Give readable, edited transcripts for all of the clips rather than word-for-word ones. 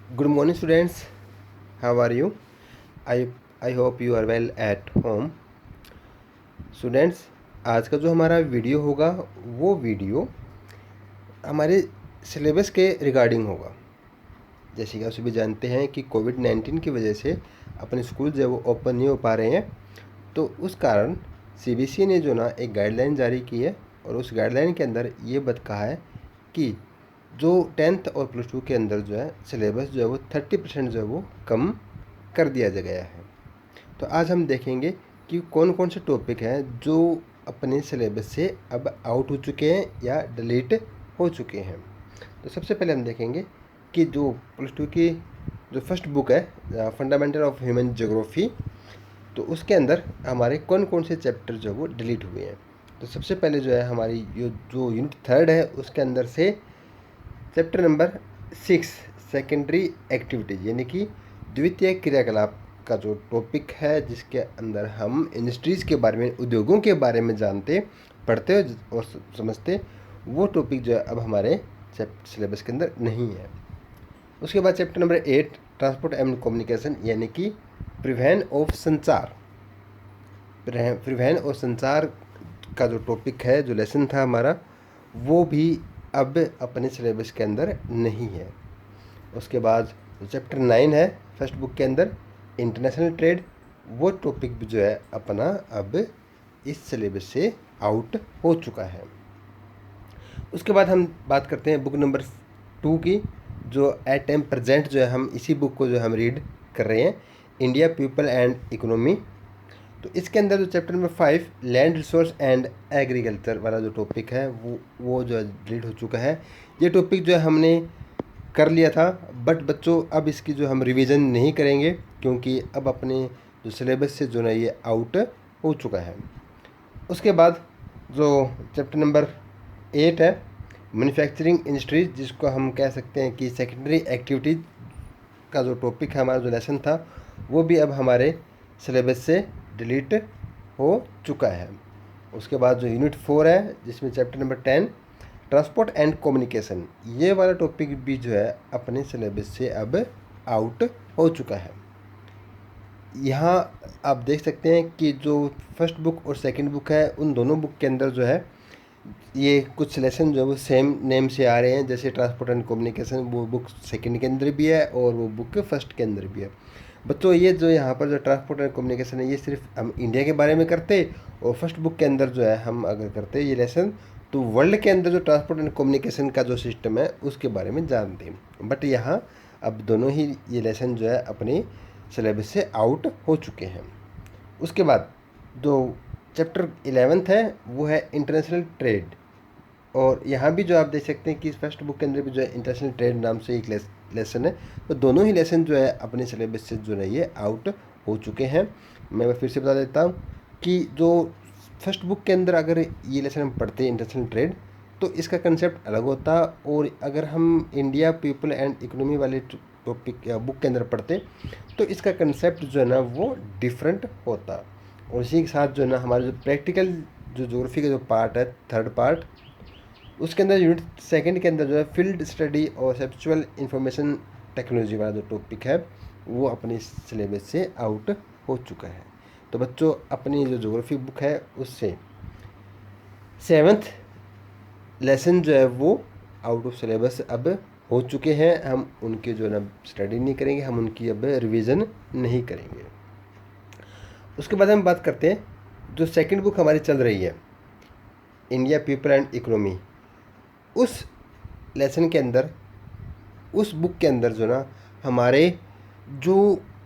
Good morning, students. How are you? I hope you are well at home. Students, आज का जो हमारा video होगा वो वीडियो हमारे सिलेबस के रिगार्डिंग होगा। जैसे कि आप सभी जानते हैं कि कोविड-19 की वजह से अपने स्कूल जो है वो ओपन नहीं हो पा रहे हैं, तो उस कारण सीबीएसई ने जो ना एक गाइडलाइन जारी की है और उस गाइडलाइन के अंदर ये कहा है कि जो 10th और +2 के अंदर जो है सिलेबस जो है वो 30% जो है वो कम कर दिया गया है। तो आज हम देखेंगे कि कौन कौन से टॉपिक हैं जो अपने सिलेबस से अब आउट हो चुके हैं या डिलीट हो चुके हैं। तो सबसे पहले हम देखेंगे कि जो +2 की जो फर्स्ट बुक है फंडामेंटल ऑफ ह्यूमन ज्योग्राफी, तो उसके अंदर हमारे कौन कौन से चैप्टर जो वो डिलीट हुए हैं। तो सबसे पहले जो है हमारी जो यूनिट 3 है उसके अंदर से चैप्टर नंबर 6 सेकेंडरी एक्टिविटीज यानी कि द्वितीय क्रियाकलाप का जो टॉपिक है, जिसके अंदर हम इंडस्ट्रीज़ के बारे में, उद्योगों के बारे में जानते, पढ़ते और समझते, वो टॉपिक जो है अब हमारे सिलेबस के अंदर नहीं है। उसके बाद chapter number 8 transport and communication यानी कि परिवहन और संचार। परिवहन और संचार का जो टॉपिक है, जो लेसन था हमारा, वो भी अब अपने सिलेबस के अंदर नहीं है। उसके बाद जो चैप्टर 9 है फर्स्ट बुक के अंदर इंटरनेशनल ट्रेड, वो टॉपिक भी जो है अपना अब इस सिलेबस से आउट हो चुका है। उसके बाद हम बात करते हैं बुक नंबर 2 की, जो एट टाइम प्रेजेंट जो है हम इसी बुक को जो हम रीड कर रहे हैं, इंडिया पीपल एंड इकोनॉमी। तो इसके अंदर जो chapter number 5 land resource and agriculture वाला जो टॉपिक है वो जो है डिलीट हो चुका है। ये टॉपिक जो है हमने कर लिया था, बट बच्चों अब इसकी जो हम रिवीजन नहीं करेंगे क्योंकि अब अपने जो सिलेबस से जो है ये आउट हो चुका है। उसके बाद जो चैप्टर नंबर 8 है मैन्युफैक्चरिंग इंडस्ट्रीज, जिसको हम कह सकते हैं कि सेकेंडरी एक्टिविटीज का जो टॉपिक है, हमारा जो लेसन था, वो भी अब हमारे सिलेबस से डिलीट हो चुका है। उसके बाद जो यूनिट 4 है, जिसमें chapter number 10 transport and communication, ये वाला टॉपिक भी जो है अपने सिलेबस से अब आउट हो चुका है। यहाँ आप देख सकते हैं कि जो फर्स्ट बुक और सेकंड बुक है, उन दोनों बुक के अंदर जो है ये कुछ लेसन जो है वो सेम नेम से आ रहे हैं। जैसे ट्रांसपोर्ट एंड कम्युनिकेशन वो बुक सेकंड के अंदर भी है और वो बुक फर्स्ट के अंदर भी है। बच्चों, ये जो यहाँ पर जो ट्रांसपोर्ट एंड कम्युनिकेशन है, ये सिर्फ हम इंडिया के बारे में करते, और फर्स्ट बुक के अंदर जो है हम अगर करते ये लेसन, तो वर्ल्ड के अंदर जो ट्रांसपोर्ट एंड कम्युनिकेशन का जो सिस्टम है उसके बारे में जानते हैं। बट यहाँ अब दोनों ही ये लेसन जो है अपने सिलेबस से आउट हो चुके हैं। उसके बाद जो चैप्टर 11 है वो है इंटरनेशनल ट्रेड, और यहाँ भी जो आप देख सकते हैं कि फर्स्ट बुक के अंदर भी जो है इंटरनेशनल ट्रेड नाम से एक लेसन है। तो दोनों ही लेसन जो है अपने सिलेबस से जो है ये आउट हो चुके हैं। मैं फिर से बता देता हूँ कि जो फर्स्ट बुक के अंदर अगर ये लेसन हम पढ़ते हैं इंटरनेशनल ट्रेड, तो इसका कंसेप्ट अलग होता, और अगर हम इंडिया पीपल एंड इकोनॉमी वाले टॉपिक या बुक के अंदर पढ़ते तो इसका कंसेप्ट जो है ना वो डिफरेंट होता। और इसी के साथ जो है ना हमारा जो प्रैक्टिकल जो ज्योग्राफी का जो पार्ट है, थर्ड पार्ट, उसके अंदर यूनिट 2 के अंदर जो है फील्ड स्टडी और सेप्चुअल इंफॉर्मेशन टेक्नोलॉजी वाला जो टॉपिक है वो अपने सिलेबस से आउट हो चुका है। तो बच्चों, अपनी जो ज्योग्राफी बुक है उससे 7th लेसन जो है वो आउट ऑफ सिलेबस अब हो चुके हैं। हम उनकी जो है ना स्टडी नहीं करेंगे, हम उनकी अब रिवीजन नहीं करेंगे। उसके बाद हम बात करते हैं जो सेकंड बुक हमारी चल रही है, इंडिया पीपल एंड इकोनॉमी। उस लेसन के अंदर, उस बुक के अंदर जो ना हमारे जो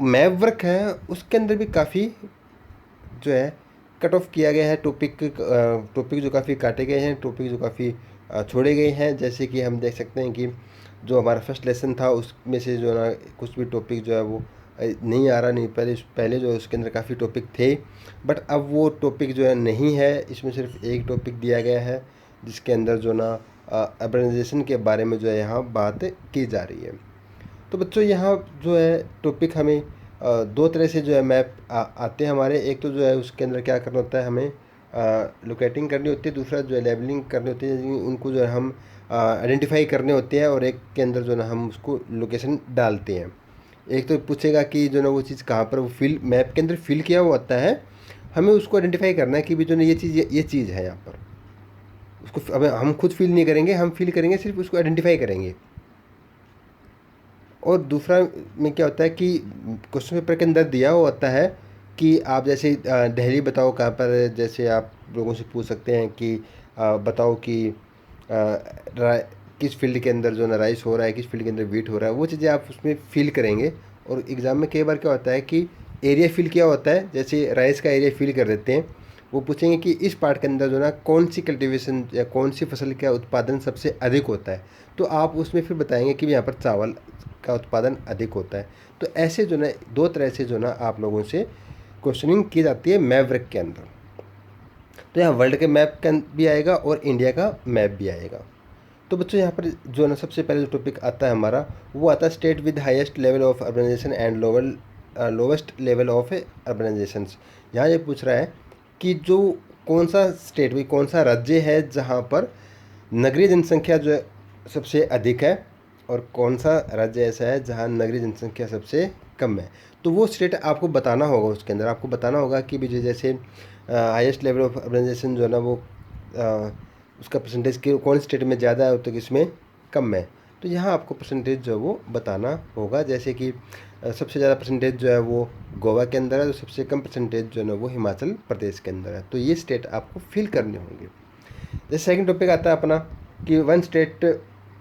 मैप वर्क है उसके अंदर भी काफ़ी जो है कट ऑफ किया गया है। टॉपिक जो काफ़ी काटे गए हैं, टॉपिक जो काफ़ी छोड़े गए हैं। जैसे कि हम देख सकते हैं कि जो हमारा फर्स्ट लेसन था उसमें से जो ना कुछ भी टॉपिक जो है वो नहीं आ रहा, नहीं पहले जो है उसके अंदर काफ़ी टॉपिक थे, बट अब वो टॉपिक जो है नहीं है। इसमें सिर्फ एक टॉपिक दिया गया है जिसके अंदर जो ना अर्बनाइजेशन के बारे में जो है यहाँ बात की जा रही है। तो बच्चों, यहाँ जो है टॉपिक हमें दो तरह से जो है मैप आते हैं हमारे। एक तो जो है उसके अंदर क्या करना होता है, हमें लोकेटिंग करनी होती है, दूसरा जो है लेबलिंग करनी होती है, उनको जो है हम आइडेंटिफाई करने होते हैं, और एक के अंदर जो है ना हम उसको लोकेशन डालते हैं। एक तो पूछेगा कि जो ना वो चीज़ कहाँ पर वो फिल मैप के अंदर फिल किया हुआ होता है, हमें उसको आइडेंटिफाई करना है कि भी जो ना ये चीज़ है यहाँ पर। उसको अब हम खुद फिल नहीं करेंगे, हम फिल करेंगे, सिर्फ उसको आइडेंटिफाई करेंगे। और दूसरा में क्या होता है कि क्वेश्चन पेपर के अंदर दिया हुआ होता है कि आप जैसे दिल्ली बताओ कहाँ पर है, जैसे आप लोगों से पूछ सकते हैं कि बताओ कि किस फील्ड के अंदर जो ना राइस हो रहा है, किस फील्ड के अंदर वीट हो रहा है, वो चीज़ें आप उसमें फिल करेंगे। और एग्ज़ाम में कई बार क्या होता है कि एरिया फिल किया होता है, जैसे राइस का एरिया फिल कर देते हैं, वो पूछेंगे कि इस पार्ट के अंदर जो ना कौन सी कल्टीवेशन या कौन सी फसल का उत्पादन सबसे अधिक होता है, तो आप उसमें फिर बताएंगे कि यहाँ पर चावल का उत्पादन अधिक होता है। तो ऐसे जो ना दो तरह से जो ना आप लोगों से क्वेश्चनिंग की जाती है मैप वर्क के अंदर। तो यहाँ वर्ल्ड के मैप का भी आएगा और इंडिया का मैप भी आएगा। तो बच्चों यहाँ पर जो ना सबसे पहले जो टॉपिक आता है हमारा, वो आता है state with highest level of urbanization and lowest level of urbanization. यहाँ ये पूछ रहा है कि जो कौन सा स्टेट भी कौन सा राज्य है जहाँ पर नगरीय जनसंख्या जो है सबसे अधिक है, और कौन सा राज्य ऐसा है जहाँ नगरीय जनसंख्या सबसे कम है। तो वो स्टेट आपको बताना होगा, उसके अंदर आपको बताना होगा कि भी जैसे हाईएस्ट लेवल ऑफ अर्बनाइजेशन जो है ना वो उसका परसेंटेज कौन स्टेट में ज़्यादा है तो किसमें कम है। तो यहाँ आपको परसेंटेज जो है वो बताना होगा, जैसे कि सबसे ज़्यादा परसेंटेज जो है वो गोवा के अंदर है, तो सबसे कम परसेंटेज जो है ना वो हिमाचल प्रदेश के अंदर है। तो ये स्टेट आपको फिल करने होंगे। जैसे सेकंड टॉपिक आता है अपना कि one state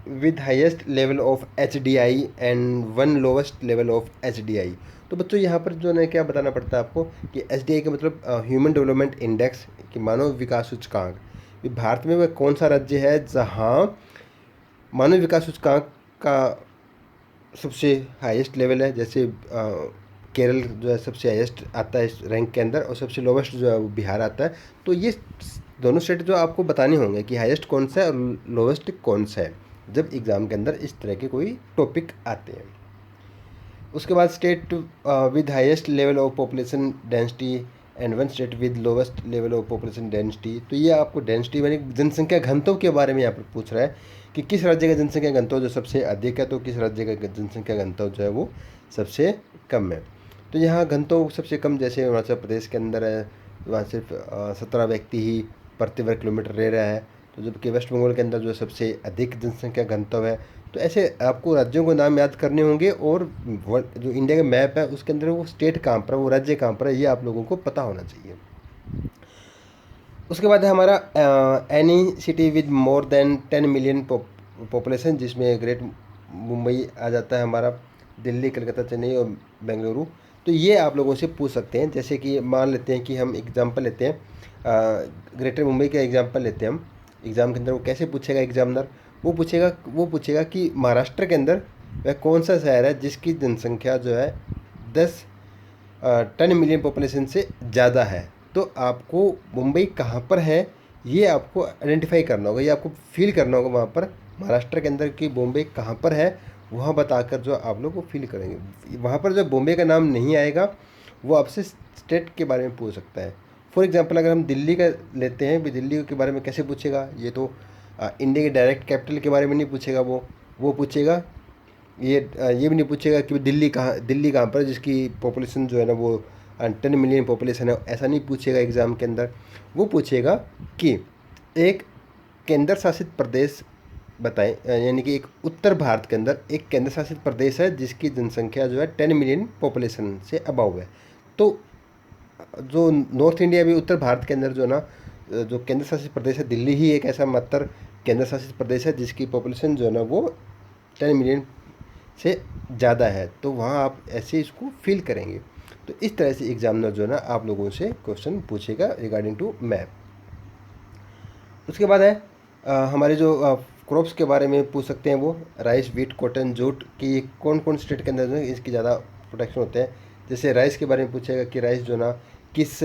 with highest level of HDI and one lowest level of HDI। तो बच्चों यहाँ पर जो है क्या बताना पड़ता है आपको कि HDI का मतलब ह्यूमन डेवलपमेंट इंडेक्स, कि मानव विकास सूचकांक। भारत में वह कौन सा राज्य है जहाँ मानव विकास सूचकांक का सबसे हाईएस्ट लेवल है। जैसे केरल जो है सबसे हाईएस्ट आता है इस रैंक के अंदर, और सबसे लोवेस्ट जो है वो बिहार आता है। तो ये दोनों स्टेट जो आपको बताने होंगे कि हाईएस्ट कौन सा है और लोवेस्ट कौन सा है, जब एग्ज़ाम के अंदर इस तरह के कोई टॉपिक आते हैं। उसके बाद state with highest level of population density and one state with lowest level of population density. तो ये आपको डेंसिटी यानी जनसंख्या घनत्व के बारे में यहाँ पर पूछ रहा है कि किस राज्य का जनसंख्या घनत्व जो सबसे अधिक है, तो किस राज्य का जनसंख्या घनत्व जो है वो सबसे कम है। तो यहाँ घनत्व सबसे कम जैसे हिमाचल प्रदेश के अंदर है, वहाँ सिर्फ 17 व्यक्ति ही प्रति वर्ग किलोमीटर रह रहा है। तो जबकि वेस्ट बंगाल के अंदर जो सबसे अधिक जनसंख्या घनत्व है। तो ऐसे आपको राज्यों को नाम याद करने होंगे, और जो इंडिया का मैप है उसके अंदर वो स्टेट कहाँ पर है, वो राज्य कहाँ पर है, ये आप लोगों को पता होना चाहिए। उसके बाद है हमारा any city with more than 10 million population, जिसमें ग्रेट मुंबई आ जाता है हमारा, दिल्ली, कलकत्ता, चेन्नई और बेंगलुरु। तो ये आप लोगों से पूछ सकते हैं। जैसे कि मान लेते हैं कि हम एग्जांपल लेते हैं, ग्रेटर मुंबई का एग्जांपल लेते हैं हम। एग्ज़ाम के अंदर वो कैसे पूछेगा एग्जामिनर, वो पूछेगा कि महाराष्ट्र के अंदर वह कौन सा शहर है जिसकी जनसंख्या जो है 10 मिलियन पॉपुलेशन से ज़्यादा है। तो आपको मुंबई कहाँ पर है ये आपको आइडेंटिफाई करना होगा, ये आपको फील करना होगा वहाँ पर महाराष्ट्र के अंदर कि बॉम्बे कहाँ पर है, वहाँ बताकर जो आप लोग को फील करेंगे। वहाँ पर जो बॉम्बे का नाम नहीं आएगा वो आपसे स्टेट के बारे में पूछ सकता है। फॉर एग्जांपल अगर हम दिल्ली का लेते हैं, भी दिल्ली के बारे में कैसे पूछेगा, ये तो इंडिया के डायरेक्ट कैपिटल के बारे में नहीं पूछेगा, वो पूछेगा ये भी नहीं पूछेगा कि दिल्ली कहाँ पर, जिसकी पॉपुलेशन जो है ना वो 10 मिलियन पॉपुलेशन है, ऐसा नहीं पूछेगा एग्ज़ाम के अंदर। वो पूछेगा कि एक केंद्र शासित प्रदेश बताएं, यानी कि एक उत्तर भारत के अंदर एक केंद्र शासित प्रदेश है जिसकी जनसंख्या जो है 10 मिलियन पॉपुलेशन से अबव है। तो जो नॉर्थ इंडिया भी उत्तर भारत के अंदर जो ना जो केंद्र शासित प्रदेश है, दिल्ली ही एक ऐसा मात्र केंद्र शासित प्रदेश है जिसकी पॉपुलेशन जो है ना वो 10 मिलियन से ज़्यादा है। तो वहाँ आप ऐसे इसको फील करेंगे। तो इस तरह से एग्जामिनर जो है ना आप लोगों से क्वेश्चन पूछेगा रिगार्डिंग टू मैप। उसके बाद है हमारे जो क्रॉप्स के बारे में पूछ सकते हैं, वो राइस, वीट, कॉटन, जूट की कौन कौन स्टेट के अंदर जो है इसकी ज़्यादा प्रोटेक्शन होते हैं। जैसे राइस के बारे में पूछेगा कि राइस जो ना किस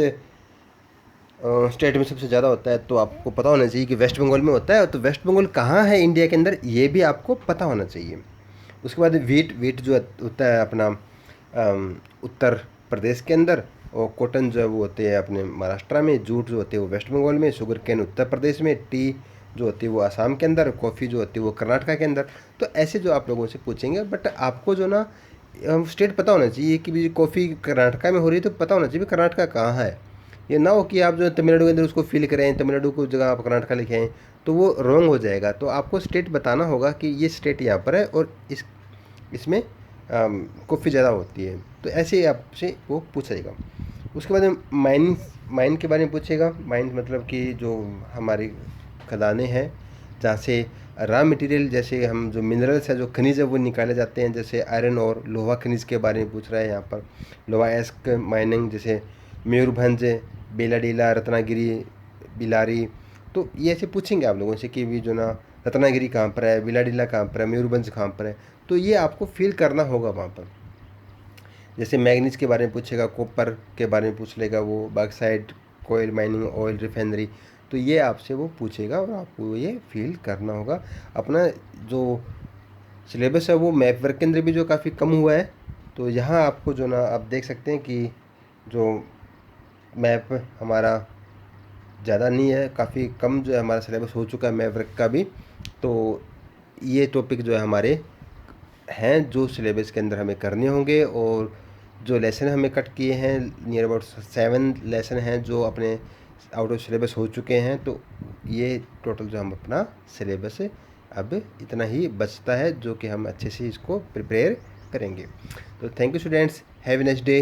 स्टेट में सबसे ज़्यादा होता है, तो आपको पता होना चाहिए कि वेस्ट बंगाल में होता है। तो वेस्ट बंगाल कहाँ है इंडिया के अंदर, ये भी आपको पता होना चाहिए। उसके बाद वीट जो होता है अपना उत्तर प्रदेश के अंदर, और कॉटन जो है वो होते हैं अपने महाराष्ट्र में, जूट जो होते हैं वो वेस्ट बंगाल में, शुगर केन उत्तर प्रदेश में, टी जो होती है वो असम के अंदर, कॉफ़ी जो होती है वो कर्नाटका के अंदर। तो ऐसे जो आप लोगों से पूछेंगे, बट आपको जो ना स्टेट पता होना चाहिए कि भी कॉफ़ी कर्नाटका में हो रही है तो पता होना चाहिए भी कर्नाटका कहाँ है। ये ना हो कि आप जो तमिलनाडु के अंदर उसको फिल करें, तमिलनाडु को जगह आप कर्नाटका लिखे हैं, तो वो रॉन्ग हो जाएगा। तो आपको स्टेट बताना होगा कि ये स्टेट यहाँ पर है और इसमें कॉफ़ी ज़्यादा होती है। तो ऐसे ही आपसे वो पूछेगा। उसके बाद माइन के बारे में पूछेगा। माइन मतलब कि जो हमारी खदानें हैं जहाँ से रॉ मटेरियल, जैसे हम जो मिनरल्स है, जो खनिज है वो निकाले जाते हैं, जैसे आयरन और लोहा खनिज के बारे में पूछ रहा है यहाँ पर। लोहा एस्क माइनिंग, जैसे मयूरभंज, बेलाडीला, रत्नागिरी, बिलारी। तो ये ऐसे पूछेंगे आप लोगों से कि भी जो ना रत्नागिरी कहाँ पर है, बिलाडीला कहाँ पर है, मयूरभंज कहाँ पर है। तो ये आपको फील करना होगा वहाँ पर। जैसे मैग्नीज के बारे में पूछेगा, कॉपर के बारे में पूछ लेगा वो, बॉक्साइट, कोयल माइनिंग, ऑयल रिफाइनरी। तो ये आपसे वो पूछेगा और आपको ये फील करना होगा। अपना जो सिलेबस है वो मैप वर्क के अंदर भी जो काफ़ी कम हुआ है। तो यहाँ आपको जो ना आप देख सकते हैं कि जो मैप हमारा ज़्यादा नहीं है, काफ़ी कम जो है हमारा सिलेबस हो चुका है मैप वर्क का भी। तो ये टॉपिक जो है हमारे हैं जो सिलेबस के अंदर हमें करने होंगे। और जो लेसन हमें कट किए हैं, नियर अबाउट 7 लेसन हैं जो अपने आउट ऑफ सिलेबस हो चुके हैं। तो ये टोटल जो हम अपना सिलेबस है अब इतना ही बचता है जो कि हम अच्छे से इसको प्रिपेयर करेंगे। तो thank you students, have a nice day.